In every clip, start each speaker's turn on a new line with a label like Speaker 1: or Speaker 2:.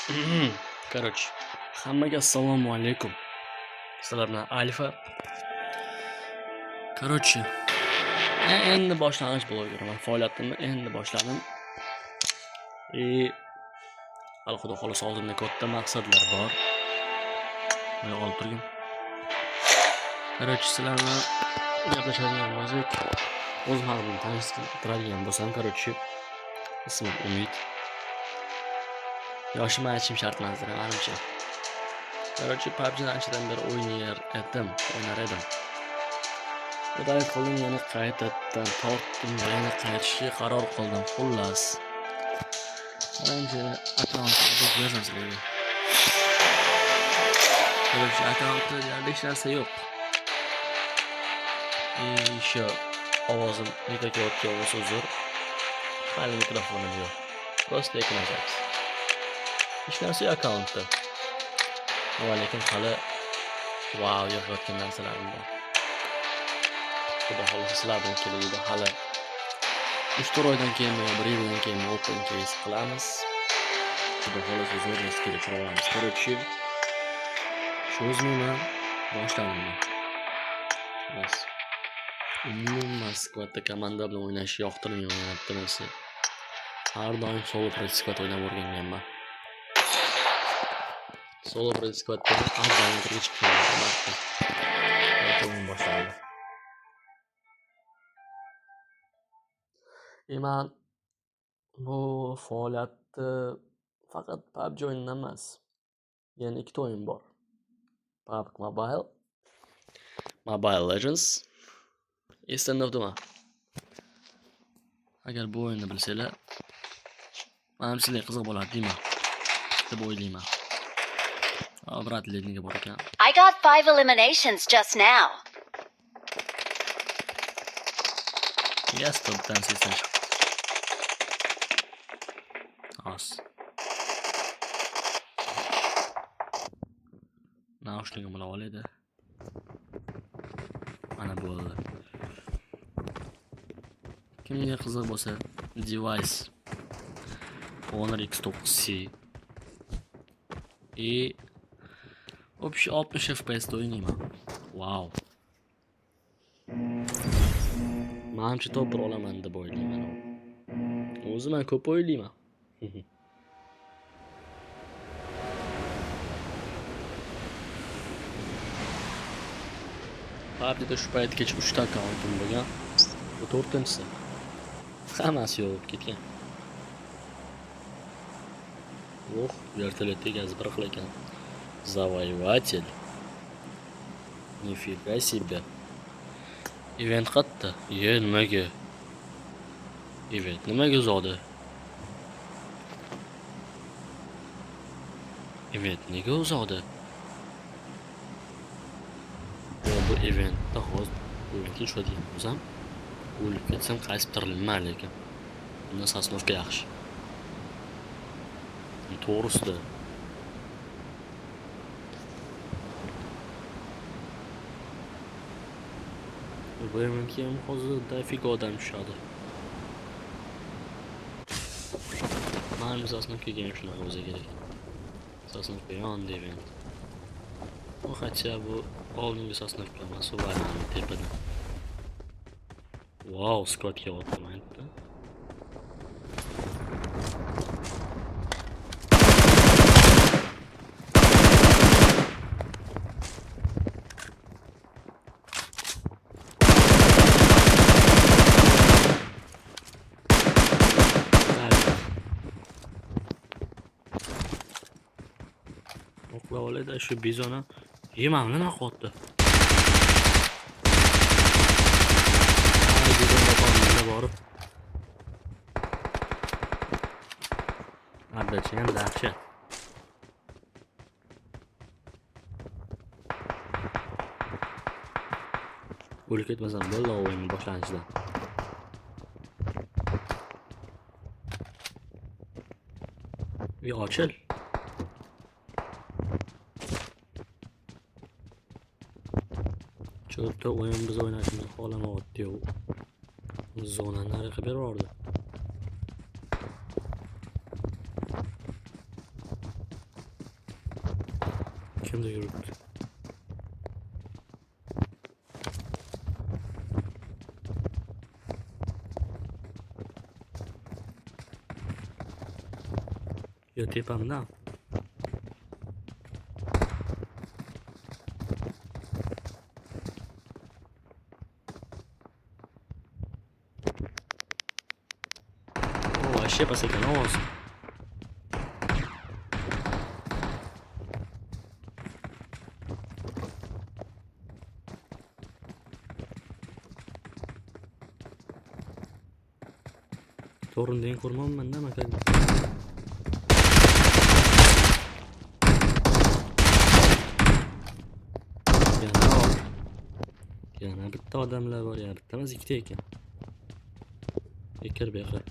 Speaker 1: Короче, hammaga assalomu alaykum. Sizlar bilan Alfa. Короче, endi boshlang'ich blogerman. Faoliyatimni endi boshladim. Hali xudo xohlasa oldimda katta maqsadlar bor. Mana olib turgin. Короче, sizlar bilan gaplashadigan bo'lsak, o'zim ham tanishtiradigan bo'lsam, короче, ismim Umid. Yoshim aytishim shart emas, menimcha. Короче, PUBG'ni anchadan beri o'ynar edim. Xudoy qildim, yana qaytadan tortdim va yana qaytishga qaror qildim. Xullas. Ancha akkauntga yozam sizlarga. Короче, akkauntda hech narsa yo'q. Shu ovozim mikrofon bo'lsa uzr. Hali mikrofonim yo'q. Просто ekran zapis. Hech narsa yo'q akkauntda. Lekin hali wow yig'ayotgan narsalarim bor. Xudo xohlasa sizlar bilan kelganda hali 3-4 oydan keyin yo 1 yildan keyin open case qilamiz. Xudo xohlasa o'zimiz kelib olamiz. Короче, shu o'zimdan boshladim. Bas. Moskvada komanda bilan o'ynashni yoqtirmayapti mensi. Har doim solo press-squad o'ynab o'rganganman. Solo press-squadda azalga chiqqanman. O'yin boshladi. Men bu faoliyatni faqat PUBG o'yinidan emas. Yana ikkita o'yin bor. PUBG Mobile Legends. Eslanuvdimi? Agar bu o'yinni bilsanglar, men sizlarga qiziq bo'ladi deyman. Deb o'ylayman. Obratligiga bor ekan.
Speaker 2: I got 5 eliminations just now.
Speaker 1: Yes, topdan sesim chiqdi. As. Naushnikni bilan olaydi. Mana bo'ldi. Kimga qiziq bo'lsa, device Honor X9C общий 60 FPS da o'ynayman. Wow. Menimcha top 1 olaman deb o'ylayman. O'zim ham ko'p o'ylayman. PUBG'da shu paytgacha 3 ta akkauntim bo'lgan. Bu 4-tinchisi. Hammasi yo'q ketgan. Vertolyotga gaz bir ekan. Завоеватель. Нифига себе. Event qatta. Nimaga? Event nimaga uzoqda? Event nega uzoqda? Bu eventda hozir o'yinga tushadigan bo'lsam, o'lib ketsam qaysi tirilmayman lekin. Bundan sasnovka yaxshi. To'g'risida. Bu yerga ham hozir dafiga odam tushadi. Men asosini kelgan shunaqa o'zi kerak. Asosini qo'yon deyman. Bu hatcha bu oldingi asosini emas, u varani tepadan. Wow, squadga o'tmayapti. Oqlavolada shu bizona yemam nima qotdi. Borib. Albatta ham dahshat. O'lib ketmasam bo'ldi o'yinning boshlanishidan. Ochil. Cho'pda o'yin biz o'ynashni xohlamayapti-yu. Zonani nariga berib Kimdir yuribdi? Yo, tepamda. O, вообще pas ekan ovoz. To'g'ridan ko'rmayapman-da aka. Yana bitta odamlar bor, yana bitta emas, ikkita ekan. Bekir bekir.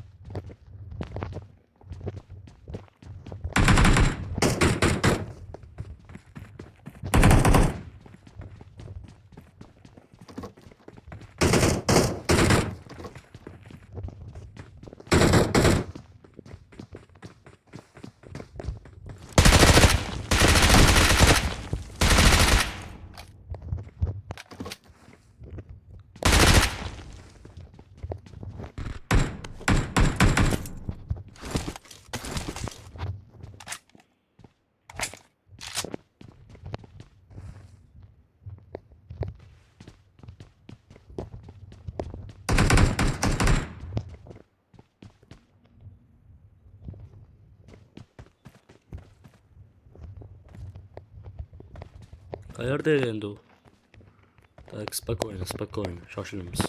Speaker 1: Qayerda endi u? Так, спокойно, спокойно. Shoshilamiz.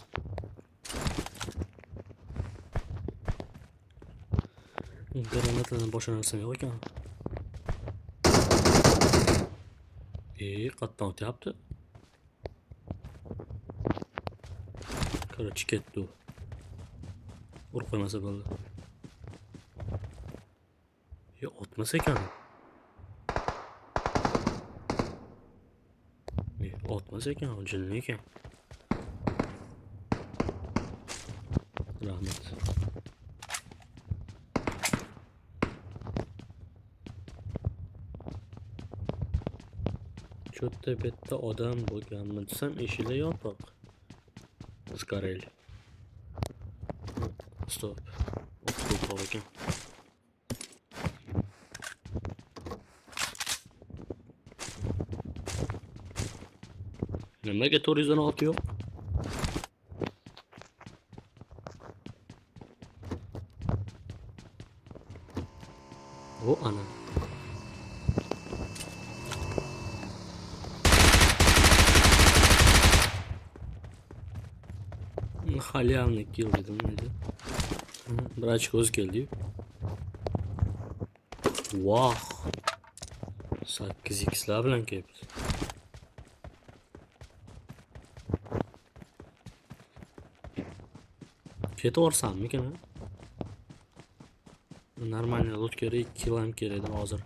Speaker 1: Granatadan boshqa narsam yo'q ekan. Qatdan o'tyapti. Короче, ketdi u. Urib qo'ymasa bo'ldi. Otmas ekan. Otmas ekan, jinni ekan. Rahmat. Cho'tta bitta odam bo'lganmi desam, eshiklar yopiq. Skareli. Stop. O'tib ekan. Nimaga 416 yo'q? O ana. Halyavni kill dedim neydi? Bir açık o'zi keldi. Wow. 8x'lar bilan kelibdi. Ketaversammikan? Normalniy loot kerak, kill ham kerak edi hozir.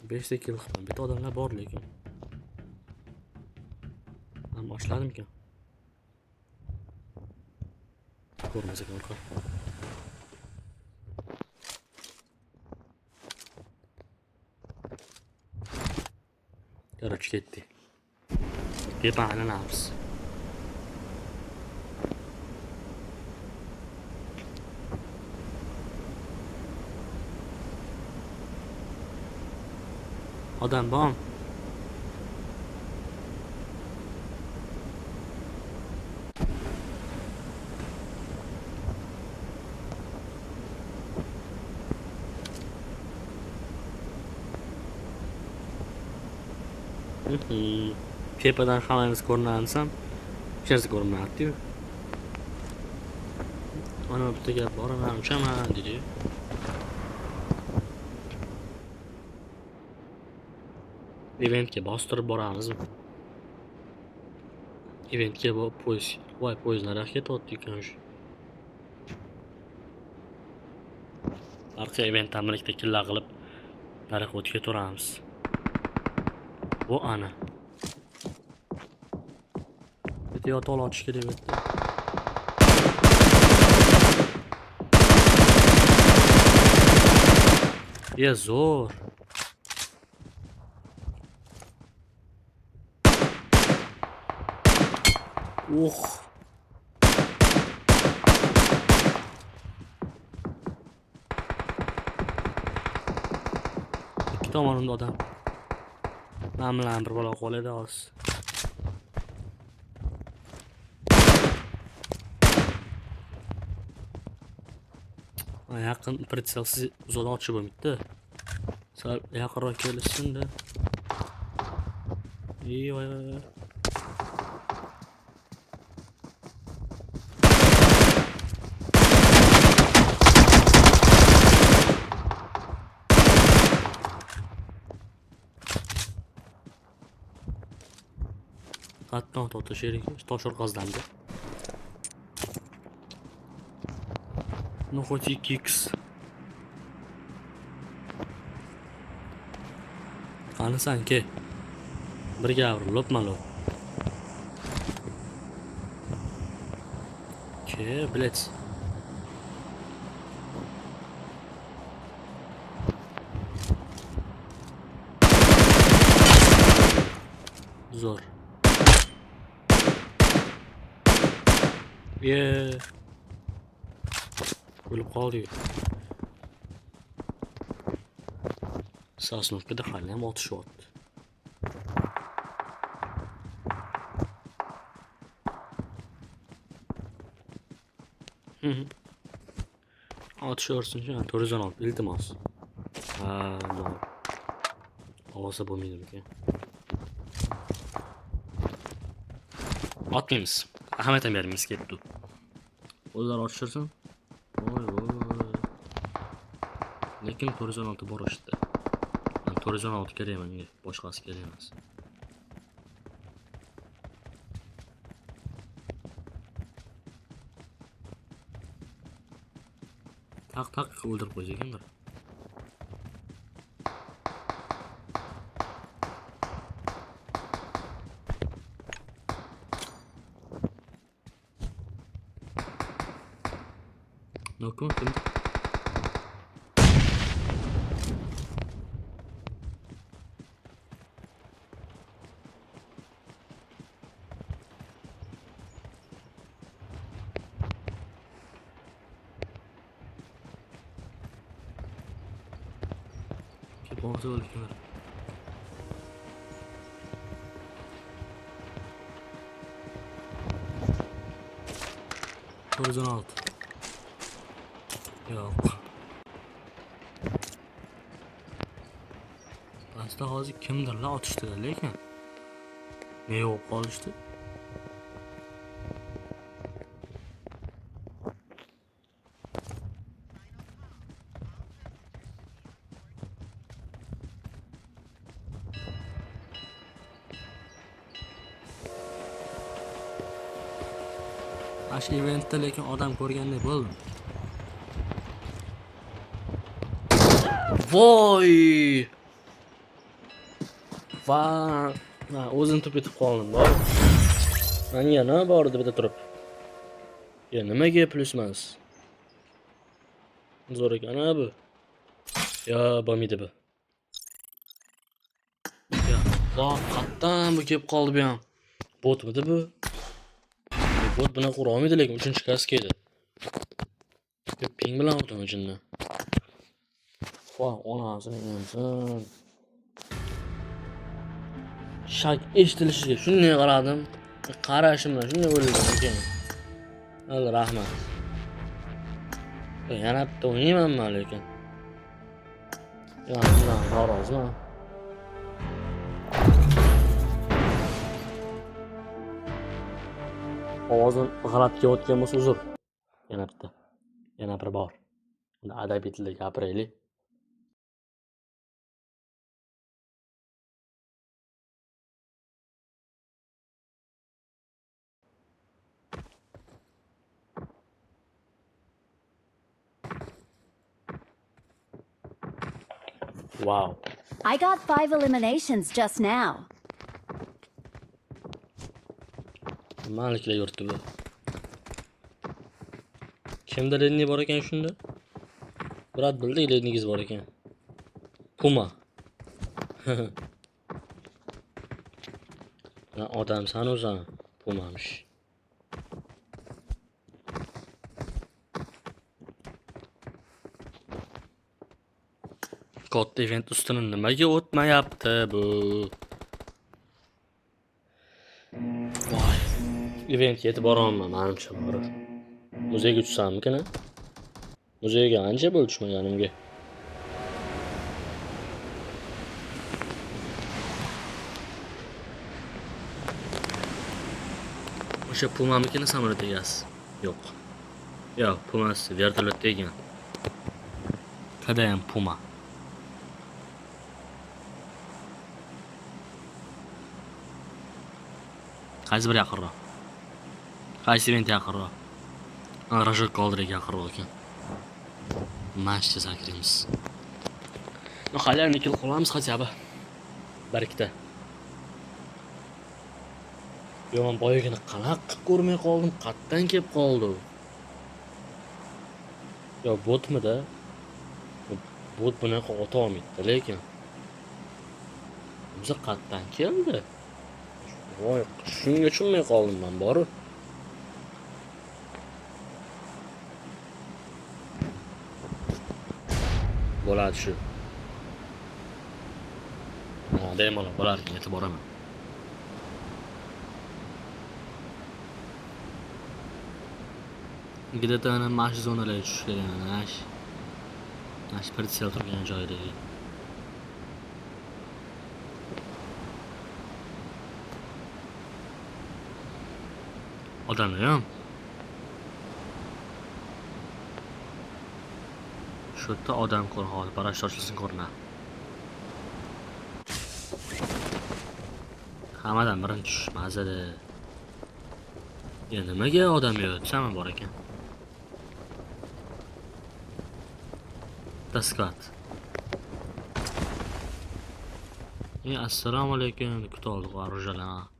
Speaker 1: 5 ta kill qildim. Bitta odamlar bor lekin. Men boshladim-ku. Ko'rmasa ekan. Короче, ketdi. Tepani nabs. Odam bormi? Tepadan hammamiz ko'rinansam, hech narsa ko'rinmayapti-yu. Mana bitta gap bor, men uchaman dedi. Eventga bostirib boramizmi? Eventga poyez, voy poyezdlar ketyapti ekan shu. Arqa eventdan birlikda killar qilib, nariga o'tib ketaveramiz. Bu ana. Bitta yo'tal ochish kerak bitta. Ya zo'r. Uh. İki tomonimda odam. Men bilan bir bola qoladi hozir. Yaqin pritselsiz uzoqdan ochib bo'lmaydi. Sal yaqinroq kelishsin-da. Voy. Qatnoq to'ta sherik tosh orqasidan-da. Ну хоть и кикс. Qani sanki. Bir gavrilib malo. Блять. Zo'r. O'lib qoldi. Sosnovkada hali ham otishyapti. Otishaversin-chi, 416 iltimos. No. Olsa bo'lmaydi ekan. Otmaymiz. Ahamiyat ham bermaymiz ketdi. O'zlar otishirsin. Voy. Lekin 416 bor ishda. Men 416 kerak menga, boshqasi kerak emas. Tak o'ldirib qo'ysa ekanlar. Kim? Olsa öldüler. Horizon 6. Yok. Aslında hozir kimdir la otishdilar lekin. Ne yo'q qolishdi? Ash eventda lekin odam ko'rgandek bo'ldim. Voy! Va, o'zim turib ketib qoldim, bor. Men yana bordi bitta turib. Ya nimaga plus emas? Zo'r ekan bu. Ya, bo'lmaydi bu. Ya, qatdan bu kelib qoldi bu ham. Botmidi bu? Bot buni qura olmaydi lekin 3-kaska edi. Ping bilan urdim o'jinni. Voy, onasini o'lsin. Shak eshitilishiga shunday qaradim. Qarashimdan shunday o'yladim ekan. Al rahmat. Yana bitta o'ynaymanmi lekin. Ya, bundan noroziman. Ovozim g'alati kelayotgan bo'lsa uzr. Yana bitta. Yana bir bor. Uni adabiy tilda gapiraylik. Wow.
Speaker 2: I got 5 eliminations just now.
Speaker 1: Maliklar yurti bu. Kimda ledniy bor ekan shunda? Brad bildi lednigiz bor ekan. Puma. Lan odam san o'zan. Pumamish. Katta event ustidan nimaga o'tmayapti bu? Voy. Eventga yetib boraman, menimcha bari. Muzeyga tushsammikin? Muzeyga ancha bo'ldi tushmaganimga. O'sha Puma'mikini samolyot egasi? Yo'q. Yo'q, Puma'si vertolyotda ekan. Kadayam Puma. Qaysi bir yaqinroq? Qaysi event yaqinroq? Rajok Goldrek yaqinroq ekan. Mashcha sakraymiz. No, hali nikil qilamiz хотя бы. Bir ikkita. Yo, men boyagini qanaqa ko'rmay qoldim, qatdan kelib qoldi. Yo, botmi-da? Bot bunaqa ota olmaydi, lekin. Biza qatdan keldi. Voy, shunga tushunmay qoldim men bori. Bo'ladi shu. Ha, bemalol bo'lar ekan, yetib boraman. Где-то ana mash zonalarga tushish kerak, nash pritsel turgan joydagi. Odamlar ham. Shu yerda odam ko'r hozir parash ochilsin ko'rinadi. Hammadan birinchi tushish mazada. Ya nimaga odam yo'q? Sama bor ekan. Taskat. Assalomu alaykum, kutoldik arjolar.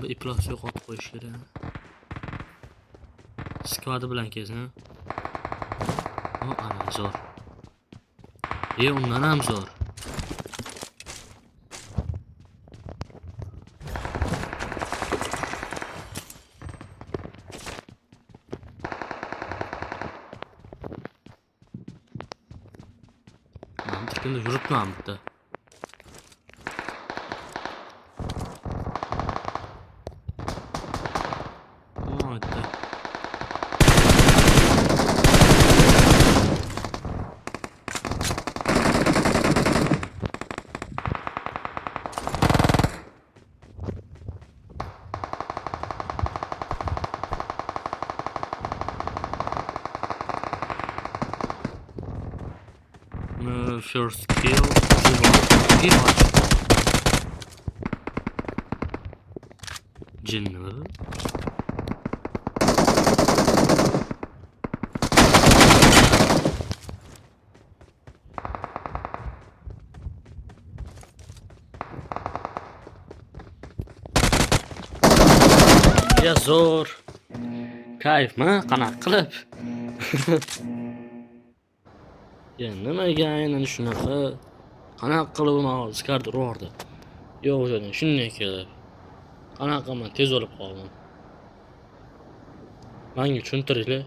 Speaker 1: Bu iplos yo'qotib qo'yish kerak. Skvadi bilan kesin. O, ana zo'r. Undan ham zo'r. Men tikimda yuribman bitta. First kill. Jinni mi? Ya zo'r. Kayfmi? Qanaqa qilib? Ya nimaga aynan shunaqa? Qanaqa qilib uni Skardi urardi? Yo'q, o'shadan shunday kelib. Qanaqa men tez o'lib qoldim. Menga tushuntiringlar.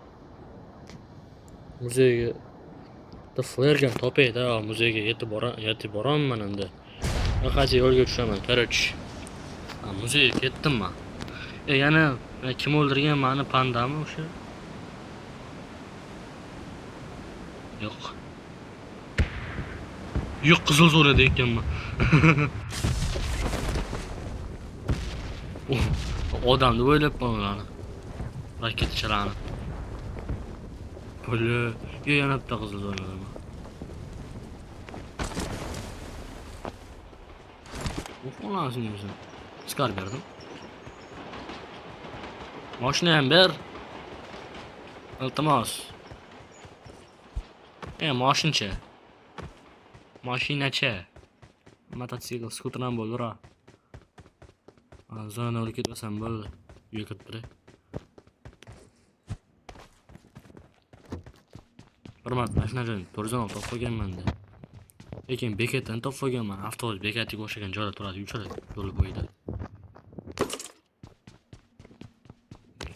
Speaker 1: Muzeyga flergan topayda, muzeyga yetib boraman endi. Qancha yo'lga tushaman, короче. Muzeyga ketdim men. Yana kim o'ldirgan meni, pandami o'sha? Yo'q. Yo'q, qizil zonada ekanman. Odamni o'ylabman ularni. Raketchalarni. Bo'li, yana bitta qizil zonadaman. Uxlasin o'zim. Skar berdim. Mashina ham ber. Iltimos. Mashincha. Mashinacha. Mototsikl, skuter ham bo'ldi-ra. Zona olib ketmasam bo'ldi. Uyga kirib turay. Bir marta mashinadan 410 topib qo'yganman-da. Lekin bekatdan topib qo'yganman. Avtobus bekatiga o'xshagan joyda turadi, uchalak yo'l bo'yida.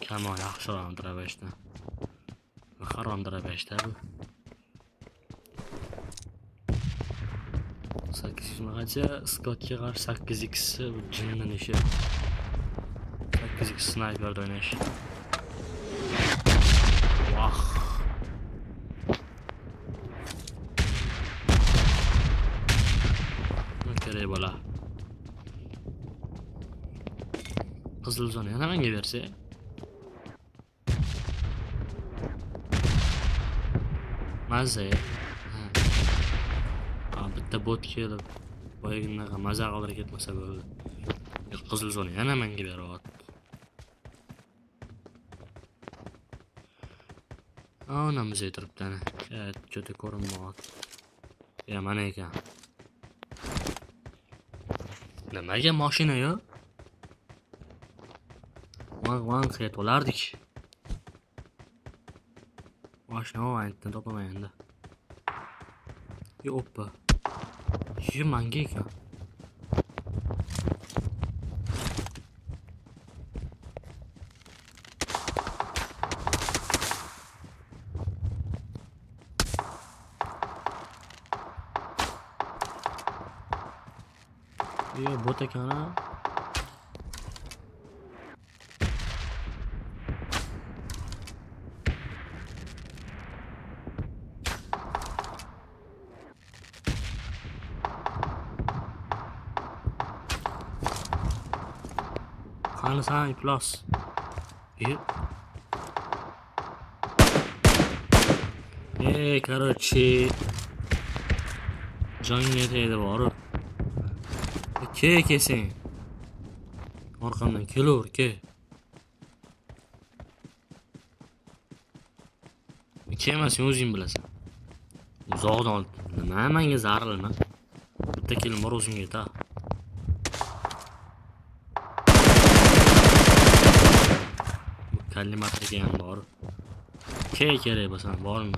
Speaker 1: Kamol yaxshiroq dirabashda. Harom dirabashda bu. 8 magacha Scottga qarshi 8x bu jinning ishi. 8x snayperda o'ynash. Vah. Kerak bo'la. Qizil zona yana menga bersa. Mazza. Bitta bot kelib boyagiga maza qilib ketmasa bo'ldi. Qizil zona yana menga beryapti. Onamiz aytiribdi ana. Juda ko'rinmayapti. Ya mana ekan. Nimaga mashina yo? Vang qiyat olardik. Mashina aytdan topamayanda. Oppa. Şu manga ekan. Yo bot ekan ha. Qani san plus. Короче. Jonga tegdi borib. Kesing. Orqamdan kelaver, ke. Kemasin o'zing bilasan. Uzoqdan nima menga zarilma. Bitta kelim bor o'zimga ta. Kalimatga ham bor. Kerak bo'lsa borman.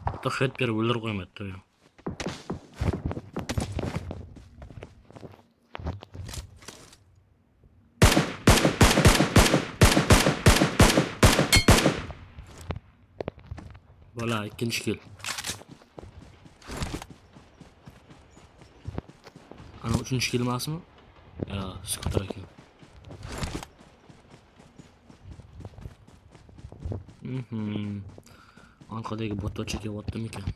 Speaker 1: Hatta hep bir o'ldirib qo'ymaydi. Bola ikkinchi kill. Ana uchinchi kill emasmi? Ya, skuter ekan. Arkadagi botlar chekyaptimi ekan?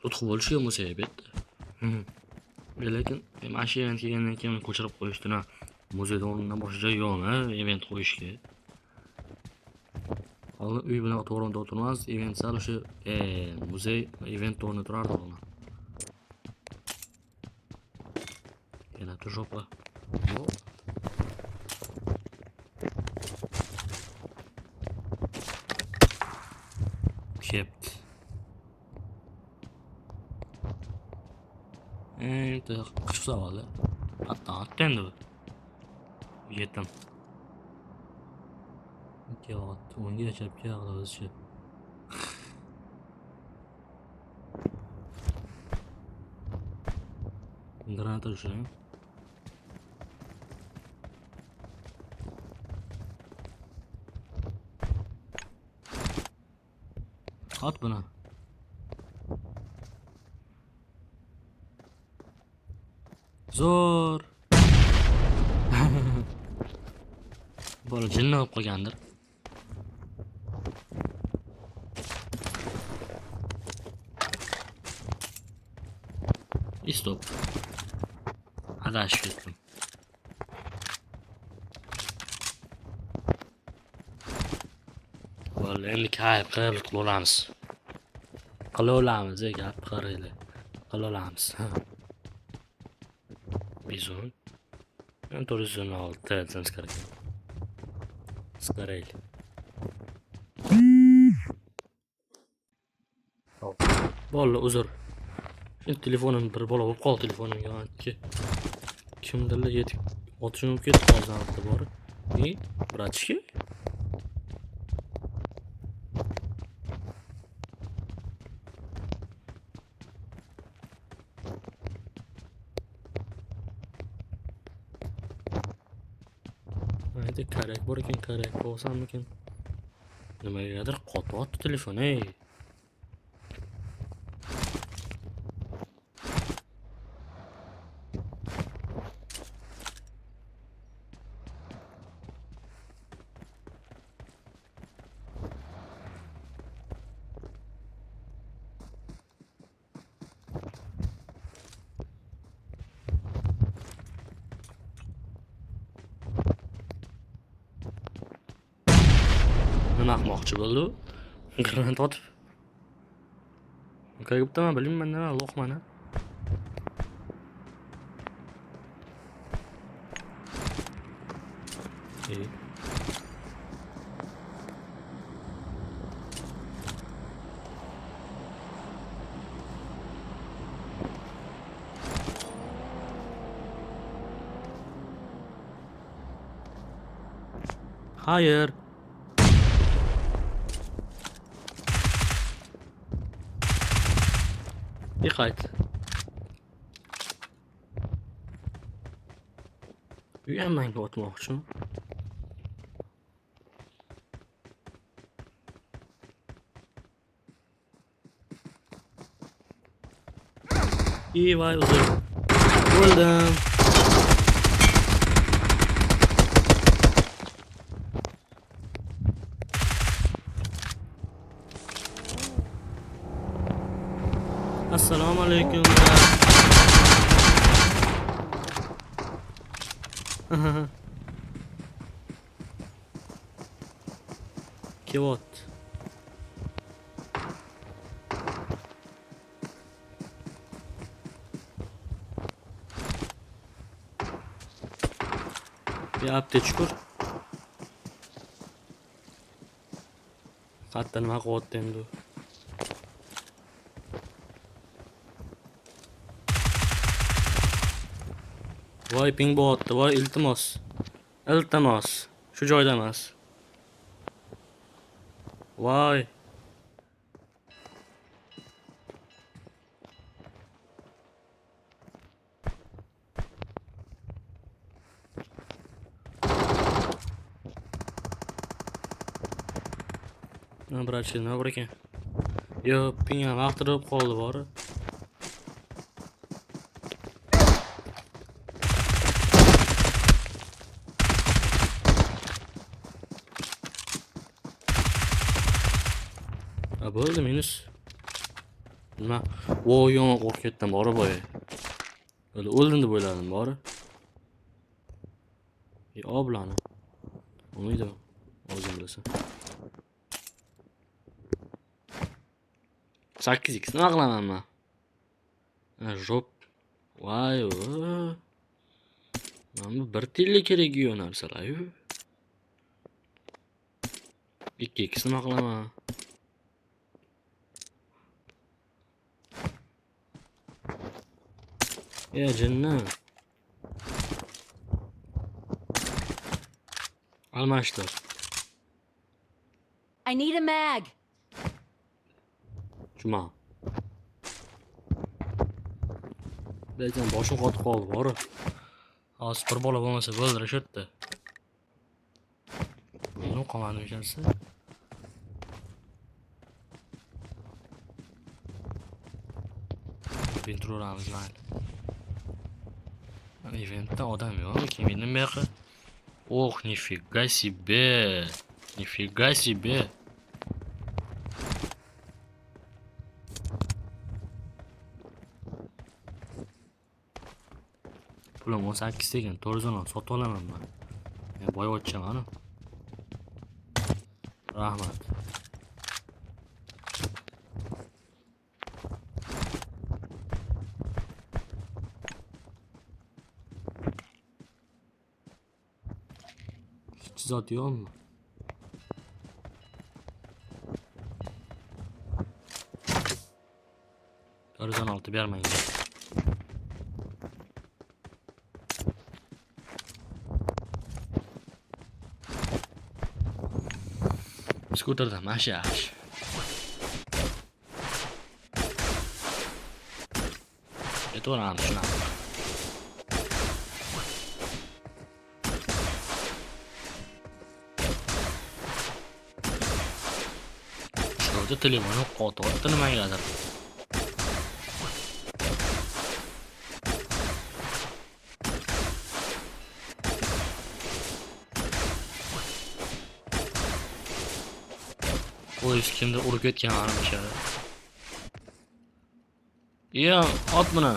Speaker 1: Lutf bo'lishi bo'lsa albatta. Lekin mashina event kelgandan keyin ko'chirib qo'yishdi-na. Muzeyda o'rnidan boshqa joy yo'qmi event qo'yishga. Hali uy bilan to'g'ri o'tirmas, event sal o'sha muzey event o'rnida turardi ona. Yana turjoqla. Kept. Qish savoli. Hatta endi bu. Yetim. Kağıt, onu geçip kağıt şey. Granat düşüreyim. At buna. Zor. Bola jinni olib qolgandir. Stop. Adashib ketdim. Bola endi kayf qilib olamiz. Qilolamiz, gap qarayli. Qilolamiz. Bizon. Men turizm oldi, sanskar. Skarayli. Bola uzr. Şimdi telefonum bir bola bo'lib qoldi telefonimga ancha. Kimdirlar yetib otishim bo'lib ketdi hozirda bor. Bratishka? Mayda kerak bor ekan, kerak bo'lsamikin. Nimagadir qotyapti telefon, ey. Nima qilmoqchi bo'ldi u? Granat otib. Qayerdaman bilmayman, nima lo'qmani. Hayır. Dikkat. Uyuyamayın otmak için. İyi vay uzun. Buldum. Assalomu alaykum. Kevot. Bir aptechkur. Hatta nima qilyapti endi? Voy ping bo'lyapti, voy iltimos. Iltimos. Shu joyda emas. Voy. Nima bratchi, nima bor ekan? Yo, pingam vaqtirib qoldi bor. Bo'ldi minus. Nima? Voy, yomon qo'rqib ketdim bor boy. O'ldim deb o'yladim bor. Oblani. Umid o'zim bilasan. 8x nima qilaman men? Jop. Voy. Mana bir tilla kerak yo narsalar-yu. 2x nima qilaman? Ya jinni. Almashtir.
Speaker 2: I need a mag.
Speaker 1: Juma. Lekin boshim qotib qoldi bor. Hozir bir bola bo'lmasa o'ldirish o'tdi. Buni qolmadi ekansa. Venturamiz mayli. Eventda odam yo'q, kim endi bu yoqqa? Ох, нифига себе. Нифига себе. Pulim 18 degan 410 sotib olaman men. Men boyvachchaman ana. Rahmat. Zot yo'qmi? 116 bermang. Skuterda masha yaxshi. To'g'ri, tushunaman. Shuda telefonni qo'yib nimagadir. Polis kimdir urib ketgan menimcha. Iya, ot buni.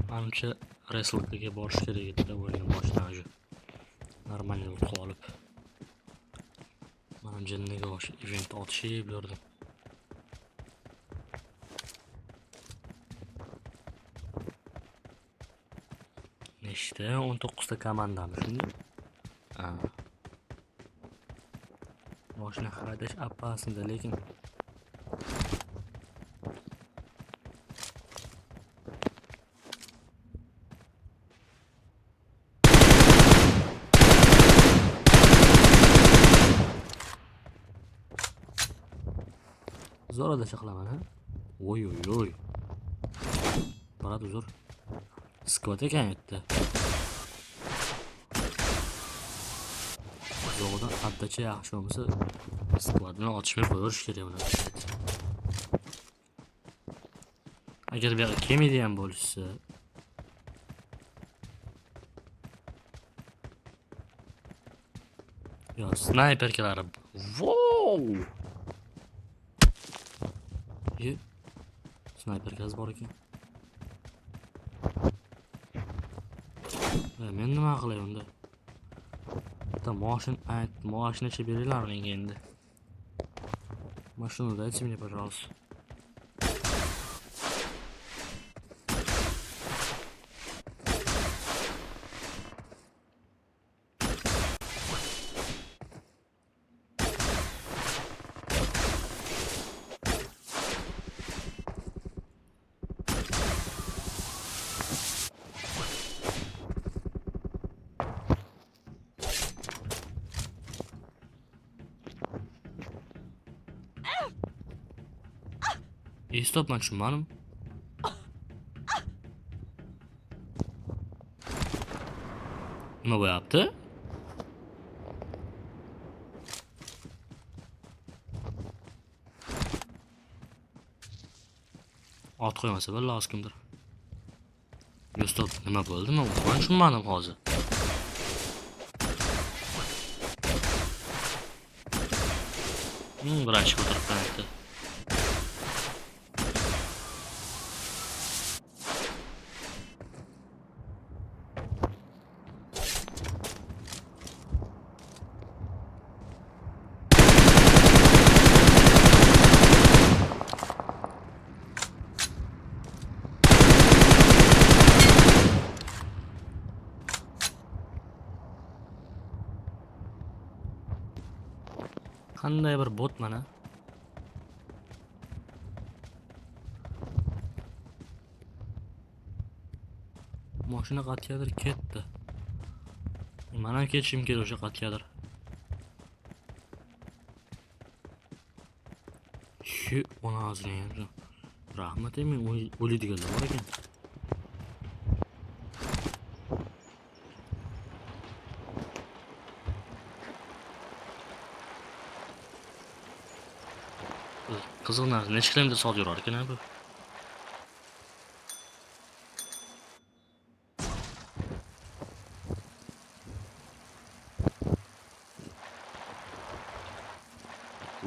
Speaker 1: Menimcha wrestlingga borish kerak edi o'yin boshidan уже. Normal yo'l qolib. Mana jinniga o'sha event otishib yurdim. Nechta 19 ta komandami shunday? Ha. Mashina haydash opasida, lekin zo'rada chaqlaman, ha? Oy. Barada zo'r. Skvot ekan yerda. Zo'rdan addacha yaxshi bo'lsa, skvotni otishmay qo'yish kerak uni. Agar bu yoqqa kelmaydi ham bo'lsa, yo snayperkalari. Wow! Snayperkasi bor ekan. Men nima qilay unda? Bitta mashinacha beringlar menga endi. Машину дайте мне, пожалуйста. Stopman tushunmadim. Nima bo'lyapti? Ot qo'ymasa bir lozim kimdir. Stop, nima bo'ldi? Men tushunmadim hozir. Birinchi ko'tarib aytdi. Qanday bir bot mana. Mashina qatyadir ketdi. Mana ketishim kerak o'sha qatyadir. Shu onasini ham. Rahmat, men o'ladiganlar bor ekan. Qizil narsa necha kilometr soat yurar ekan bu?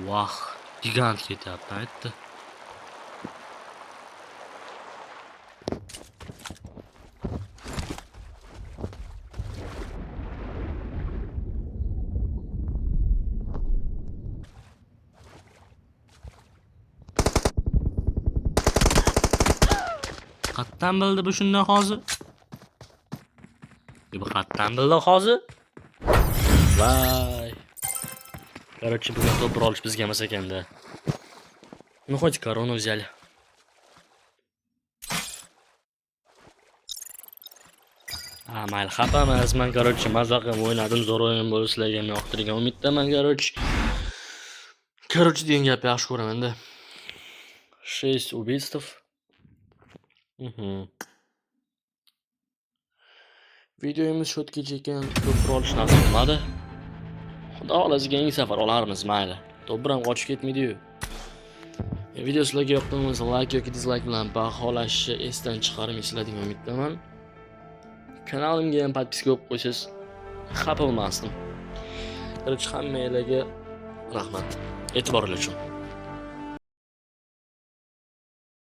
Speaker 1: Vah, gigant ketyapti, aytdi. Qattan bildi bu shunday hozir? Bu qattan bildi hozir? Vay. Короче, bugun to'pir olish bizga emas ekanda. Ну хоть корону взяли. Mayli, xafa emas. Men короче mazza qilib o'ynadim, zo'r o'yin bo'ldi, sizlarga ham yoqtirgan umiddaman, короче. Короче, degan gap yaxshi ko'raman-da. 6 убийств. Videomiz shotgacha ekan, to'pir olish nasib qilmadi. Xudo xolasa keyingi safar olarmiz, mayli. To'pir ham qochib ketmaydi-yu. Video sizlarga yoqqan bo'lsa, like yoki dislike bilan baholashni esdan chiqarmaysizlar degan umiddaman. Kanalimga ham podpiska qo'yib qo'ysiz, xafa bo'lmasdim. Hammalarga rahmat. E'tiboringiz uchun.